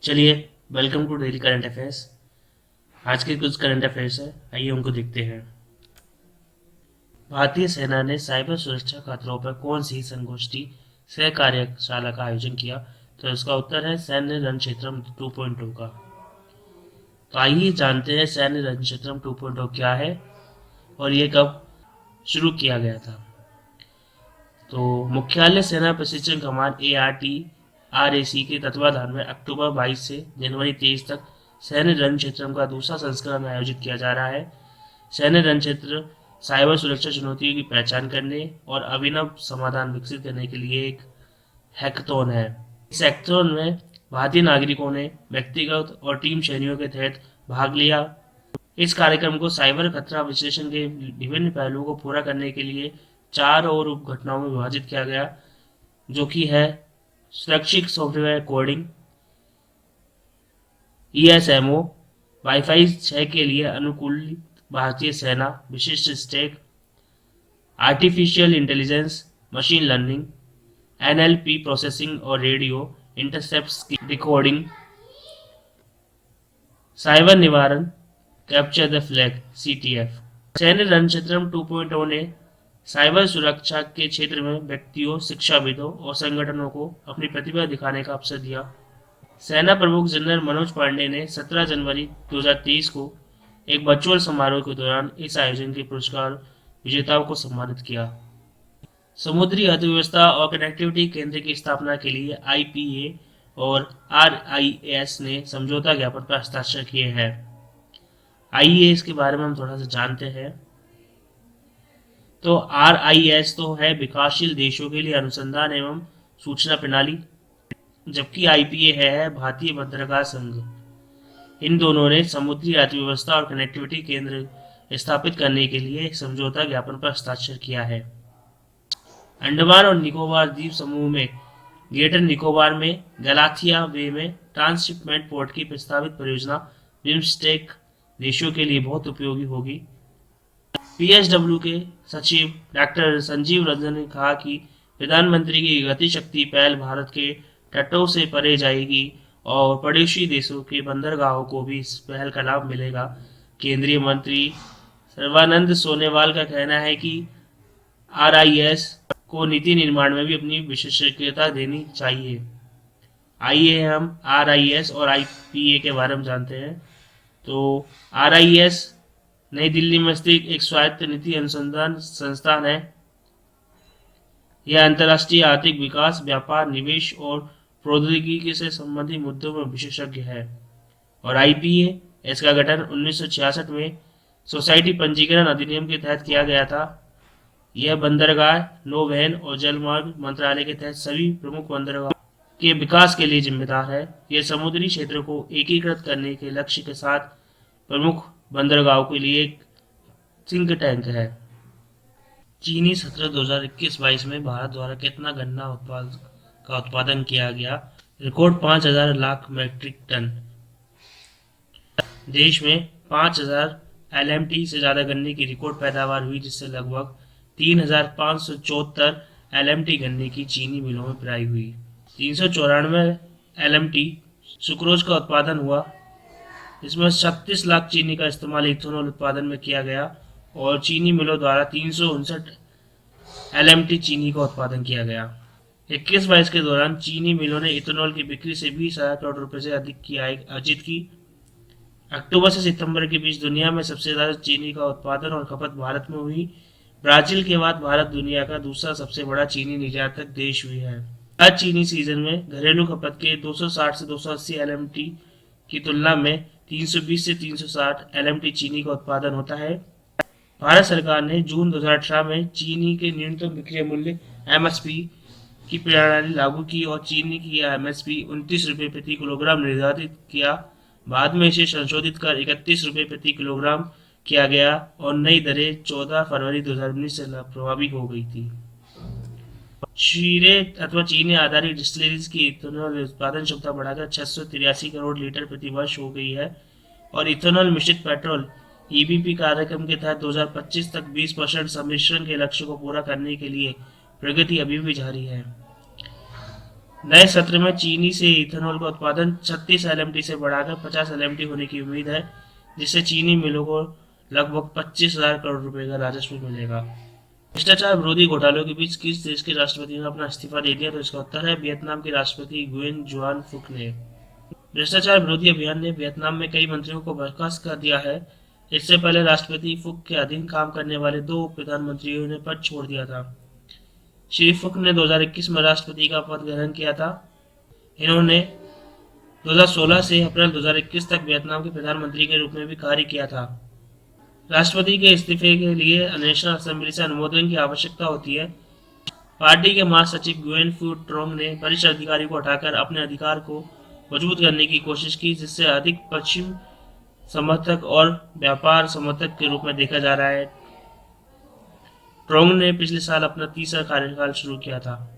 चलिए, welcome to daily current affairs. आज के कुछ करंट अफेयर्स है, आइए उनको देखते हैं। भारतीय सेना ने साइबर सुरक्षा खतरों पर कौन सी संगोष्ठी सह कार्यशाला का आयोजन किया? तो इसका उत्तर है सैन्य रणक्षेत्रम 2.0 का। तो आइए जानते हैं सैन्य रणक्षेत्रम 2.0 क्या है और ये कब शुरू किया गया था। तो मुख्यालय सेना प्रशिक्षण कमान ARC के तत्वाधान में अक्टूबर 22 से जनवरी 23 तक सैन्य रण क्षेत्र का दूसरा संस्करण आयोजित किया जा रहा है। सैन्य रण क्षेत्र साइबर सुरक्षा चुनौतियों की पहचान करने और अभिनव समाधान विकसित करने के लिए एक हैकाथॉन है। इस हैकाथॉन में भारतीय नागरिकों ने व्यक्तिगत और टीम श्रेणियों के तहत भाग लिया। इस कार्यक्रम को साइबर खतरा विश्लेषण के विभिन्न पहलुओं को पूरा करने के लिए 4 और उप घटनाओं में विभाजित किया गया, जो कि है सुरक्षित सॉफ्टवेयर कोडिंग, ESMO, वाईफाई 6 के लिए अनुकूलित भारतीय सेना विशिष्ट stack, artificial intelligence, machine learning, NLP processing और रेडियो इंटरसेप्ट्स की डिकोडिंग, साइबर निवारण, कैप्चर द फ्लैग CTF। सैन्य रणक्षेत्रम 2.0 ने साइबर सुरक्षा के क्षेत्र में व्यक्तियों, शिक्षाविदों और संगठनों को अपनी प्रतिभा दिखाने का अवसर दिया। सेना प्रमुख जनरल मनोज पांडे ने 17 जनवरी 2023 को एक वर्चुअल समारोह के दौरान इस आयोजन के पुरस्कार विजेताओं को सम्मानित किया। समुद्री अर्थव्यवस्था और कनेक्टिविटी केंद्र की स्थापना के लिए IPA और RIS ने समझौता ज्ञापन पर हस्ताक्षर किए हैं। आइए इसके बारे में हम थोड़ा सा जानते हैं। तो RIS तो है विकासशील देशों के लिए अनुसंधान एवं सूचना प्रणाली, जबकि IPA है भारतीय बंदरगाह संघ। इन दोनों ने समुद्री अर्थव्यवस्था और कनेक्टिविटी केंद्र स्थापित करने के लिए एक समझौता ज्ञापन पर हस्ताक्षर किया है। अंडमान और निकोबार द्वीप समूह में ग्रेटर निकोबार में गलाथिया वे में ट्रांसशिपमेंट पोर्ट की प्रस्तावित परियोजना बिम्स्टेक देशों के लिए बहुत उपयोगी होगी। PSW के सचिव डॉक्टर संजीव रंजन ने कहा कि प्रधानमंत्री की गति शक्ति पहल भारत के तटों से परे जाएगी और पड़ोसी देशों के बंदरगाहों को भी इस पहल का लाभ मिलेगा। केंद्रीय मंत्री सर्बानंद सोनोवाल का कहना है कि RIS को नीति निर्माण में भी अपनी विशेषज्ञता देनी चाहिए। आइए हम RIS और IPA के बारे में जानते हैं। तो RIS नई दिल्ली में स्थित एक स्वायत्त नीति अनुसंधान संस्थान है। यह अंतर्राष्ट्रीय आर्थिक विकास, व्यापार, निवेश और प्रौद्योगिकी से संबंधित मुद्दों में विशेषज्ञ है। और IPA इसका गठन 1966 में सोसाइटी पंजीकरण अधिनियम के तहत किया गया था। यह बंदरगाह, नौवहन और जलमार्ग मंत्रालय के तहत सभी प्रमुख बंदरगाह के विकास के लिए जिम्मेदार है। यह समुद्री क्षेत्र को एकीकृत करने के लक्ष्य के साथ प्रमुख बंदरगाहों के लिए एक थिंक टैंक है। चीनी सत्र 2021-22 में भारत द्वारा कितना गन्ना का उत्पादन किया गया? Record 5,000 lakh metric tonne. देश में 5,000 LMT से ज्यादा गन्ने की रिकॉर्ड पैदावार हुई, जिससे लगभग 3,574 LMT गन्ने की चीनी मिलों में पेराई हुई। 394 LMT सुक्रोज का उत्पादन हुआ। इसमें 36 लाख चीनी का इस्तेमाल इथेनॉल उत्पादन में किया गया और चीनी मिलों द्वारा 359 LMT चीनी का उत्पादन किया गया। 21-22 के दौरान चीनी मिलों ने इथेनॉल की बिक्री से 20,000 करोड़ रुपए से अधिक की आय अर्जित की। अक्टूबर से सितंबर के बीच दुनिया में सबसे ज्यादा चीनी का उत्पादन और खपत भारत में हुई। ब्राजील के बाद भारत दुनिया का दूसरा सबसे बड़ा चीनी निर्यातक देश हुई है। हर चीनी सीजन में घरेलू खपत के 260 से 280 LMT की तुलना में 320 से 360 LMT चीनी का उत्पादन होता है। भारत सरकार ने जून 2018 में चीनी के न्यूनतम विक्रय मूल्य MSP की प्रणाली लागू की और चीनी की MSP 29 रुपये प्रति किलोग्राम निर्धारित किया। बाद में इसे संशोधित कर 31 रुपये प्रति किलोग्राम किया गया और नई दरें 14 फरवरी 2019 से प्रभावी हो गई थी। शीरे अथवा चीनी आधारित डिस्टिलरीज की इथेनॉल उत्पादन क्षमता बढ़ाकर 683 करोड़ लीटर प्रति वर्ष हो गई है और इथेनॉल मिश्रित पेट्रोल EBP कार्यक्रम के तहत 2025 तक 20% सम्मिश्रण के लक्ष्य को पूरा करने के लिए प्रगति अभी भी जारी है। नए सत्र में चीनी से इथेनॉल का उत्पादन 36 एलएमटी से बढ़ाकर 50 एलएमटी होने की उम्मीद है, जिससे चीनी मिलों को लगभग 25,000 करोड़ रुपए का राजस्व मिलेगा। भ्रष्टाचार विरोधी घोटालों के बीच किस देश के राष्ट्रपति ने अपना इस्तीफा दे दिया? तो इसका उत्तर है वियतनाम के राष्ट्रपति गुयेन जुआन फुक ने। भ्रष्टाचार विरोधी अभियान ने वियतनाम में कई मंत्रियों को बर्खास्त कर दिया है। इससे पहले राष्ट्रपति फुक के अधीन काम करने वाले 2 प्रधानमंत्रियों ने पद छोड़ दिया था। श्री फुक ने 2021 में राष्ट्रपति का पद ग्रहण किया था। इन्होंने 2016 से अप्रैल 2021 तक वियतनाम के प्रधानमंत्री के रूप में भी कार्य किया था। राष्ट्रपति के इस्तीफे के लिए नेशनल असेंबली से अनुमोदन की आवश्यकता होती है। पार्टी के महासचिव गुयेन फू ट्रोंग ने वरिष्ठ अधिकारी को हटाकर अपने अधिकार को मजबूत करने की कोशिश की, जिससे अधिक पश्चिम समर्थक और व्यापार समर्थक के रूप में देखा जा रहा है। ट्रोंग ने पिछले साल अपना तीसरा कार्यकाल शुरू किया था।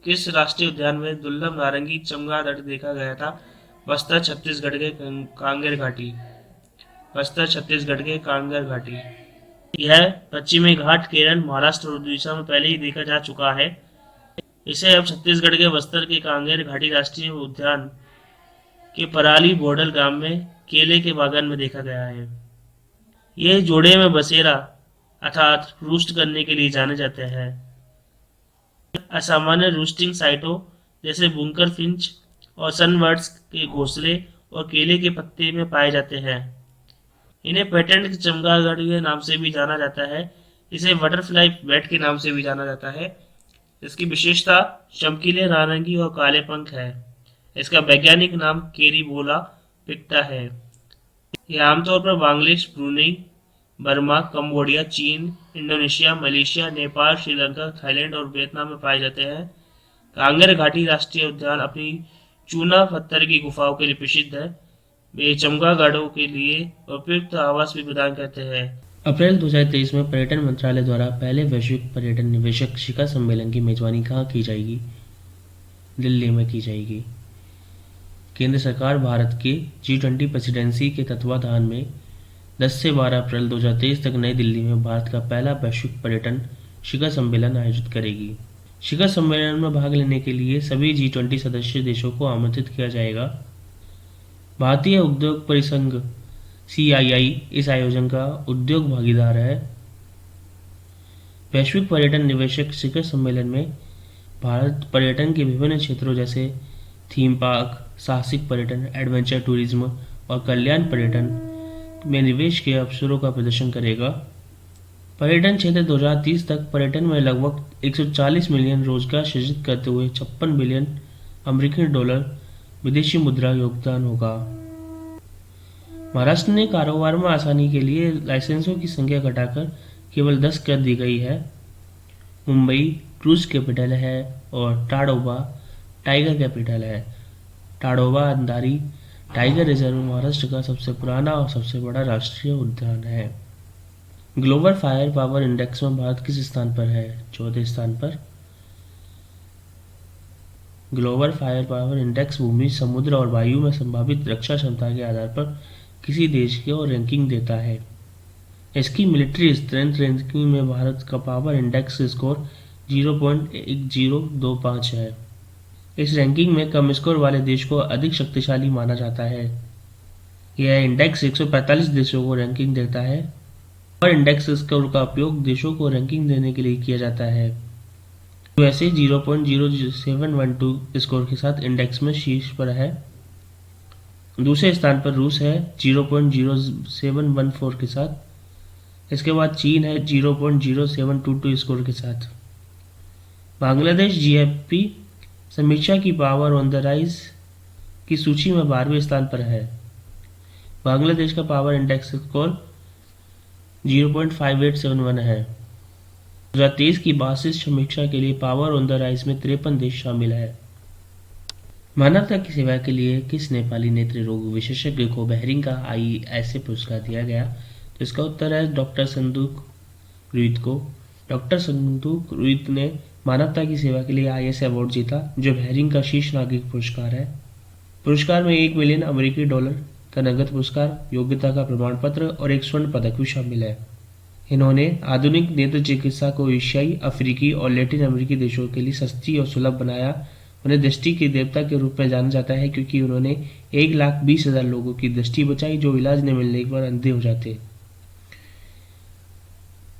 किस राष्ट्रीय उद्यान में दुर्लभ नारंगी चमगादड़ देखा गया था? बस्तर छत्तीसगढ़ के कांगेर घाटी। बस्तर छत्तीसगढ़ के कांगेर घाटी। यह पश्चिमी घाट केरल, महाराष्ट्र और उड़ीसा में पहले ही देखा जा चुका है। इसे अब छत्तीसगढ़ के बस्तर के कांगेर घाटी राष्ट्रीय उद्यान के पराली बोडल गांव में केले के बागान में देखा गया है। ये जोड़े में बसेरा अर्थात रूस्ट करने के लिए जाने जाते हैं। असामान्य रूस्टिंग साइटों जैसे बुंकर फिंच और सनबर्ड्स के घोंसले और केले के पत्ते में पाए जाते हैं। इन्हें पेटेंट चमगादड़ के नाम से भी जाना जाता है। इसे बटरफ्लाई बैट के नाम से भी जाना जाता है। इसकी विशेषता चमकीले नारंगी और काले पंख है। इसका वैज्ञानिक नाम केरीबोला पिक्टा है। यह आमतौर पर बांग्लादेश, ब्रुनेई, बर्मा, कंबोडिया, चीन, Indonesia, Malaysia, Nepal, Sri Lanka, Thailand और वियतनाम में पाए जाते हैं। कांगेर घाटी राष्ट्रीय उद्यान अपनी चूना पत्थर की गुफाओं के लिए प्रसिद्ध है। वे चमगादड़ों के लिए उपयुक्त आवास भी प्रदान करते हैं। अप्रैल 2023 में पर्यटन मंत्रालय द्वारा पहले वैश्विक पर्यटन निवेशक शिखर सम्मेलन की मेजबानी कहाँ की जाएगी? दिल्ली में की जाएगी। केंद्र सरकार भारत के G20 प्रेसिडेंसी के तत्वाधान में 10 से 12 अप्रैल 2023 तक नई दिल्ली में भारत का पहला वैश्विक पर्यटन शिखर सम्मेलन आयोजित करेगी। शिखर सम्मेलन में भाग लेने के लिए सभी G20 सदस्य देशों को आमंत्रित किया जाएगा। भारतीय उद्योग परिसंघ CII इस आयोजन का उद्योग भागीदार है। वैश्विक पर्यटन निवेशक शिखर सम्मेलन में भारत पर्यटन के विभिन्न क्षेत्रों जैसे थीम पार्क, साहसिक पर्यटन, एडवेंचर टूरिज्म और कल्याण पर्यटन में निवेश के अवसरों का प्रदर्शन करेगा। पर्यटन क्षेत्र 2030 तक पर्यटन में लगभग 140 मिलियन रोजगार सृजित करते हुए 56 बिलियन अमेरिकी डॉलर विदेशी मुद्रा योगदान होगा। महाराष्ट्र ने कारोबार में आसानी के लिए लाइसेंसों की संख्या घटाकर केवल 10 कर दी गई है। मुंबई क्रूज कैपिटल है और ताडोबा टाइगर कैपिटल है। ताडोबा अंधारी टाइगर रिजर्व महाराष्ट्र का सबसे पुराना और सबसे बड़ा राष्ट्रीय उद्यान है। ग्लोबल फायर पावर इंडेक्स में भारत किस स्थान पर है? 14 स्थान पर। ग्लोबल फायर पावर इंडेक्स भूमि, समुद्र और वायु में संभावित रक्षा क्षमता के आधार पर किसी देश को रैंकिंग देता है। इसकी मिलिट्री स्ट्रेंथ रैंकिंग में भारत का पावर इंडेक्स स्कोर 0.1025 है। इस रैंकिंग में कम स्कोर वाले देश को अधिक शक्तिशाली माना जाता है। यह इंडेक्स 145 देशों को रैंकिंग देता है। पावर इंडेक्स स्कोर का उपयोग देशों को रैंकिंग देने के लिए किया जाता है। यूएसए 0.0712 स्कोर के साथ इंडेक्स में शीर्ष पर है। दूसरे स्थान पर रूस है 0.0714 के साथ। इसके बाद चीन है 0.0722 स्कोर के साथ। बांग्लादेश GFP समीक्षा की पावर ऑन द राइज की सूची में 12वें स्थान पर है। बांग्लादेश का पावर इंडेक्स स्कोर 0.5871 है। 2023 की बासिस समीक्षा के लिए पावर ऑन द राइज में 53 देश शामिल है। मानवता की सेवा के लिए किस नेपाली नेत्र रोग विशेषज्ञ को बेहरिंग का ISA पुरस्कार दिया गया? तो इसका उत्तर है डॉक्टर संदूक रुइत को। डॉक्टर संदूक रुइत ने मानवता की सेवा के लिए ISA अवार्ड जीता, जो बेहरिंग का शीर्ष नागरिक पुरस्कार है। पुरस्कार में 1 मिलियन अमेरिकी डॉलर का नगद पुरस्कार, योग्यता का प्रमाण पत्र और एक स्वर्ण पदक भी शामिल है। इन्होंने आधुनिक नेत्र चिकित्सा को एशियाई, अफ्रीकी और लैटिन अमेरिकी देशों के लिए सस्ती और सुलभ बनाया उन्हें दृष्टि के देवता के रूप में जाना जाता है क्योंकि उन्होंने 1,20,000 लोगों की दृष्टि बचाई जो इलाज न मिलने पर अंधे हो जाते।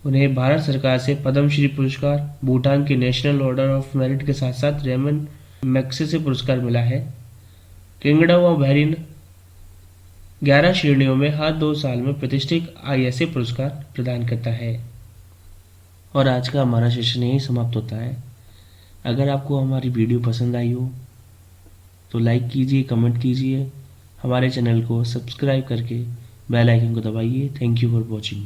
उन्हें भारत सरकार से पद्मश्री पुरस्कार, भूटान के नेशनल ऑर्डर ऑफ मेरिट के साथ साथ रेमन मैग्सेसे पुरस्कार मिला है। किंगडम ऑफ बहरीन 11 श्रेणियों में हर 2 साल में प्रतिष्ठित ISA पुरस्कार प्रदान करता है। और आज का हमारा सेशन यही समाप्त होता है। अगर आपको हमारी वीडियो पसंद आई हो तो लाइक कीजिए, कमेंट कीजिए, हमारे चैनल को सब्सक्राइब करके बेल आइकन को दबाइए। Thank you for watching.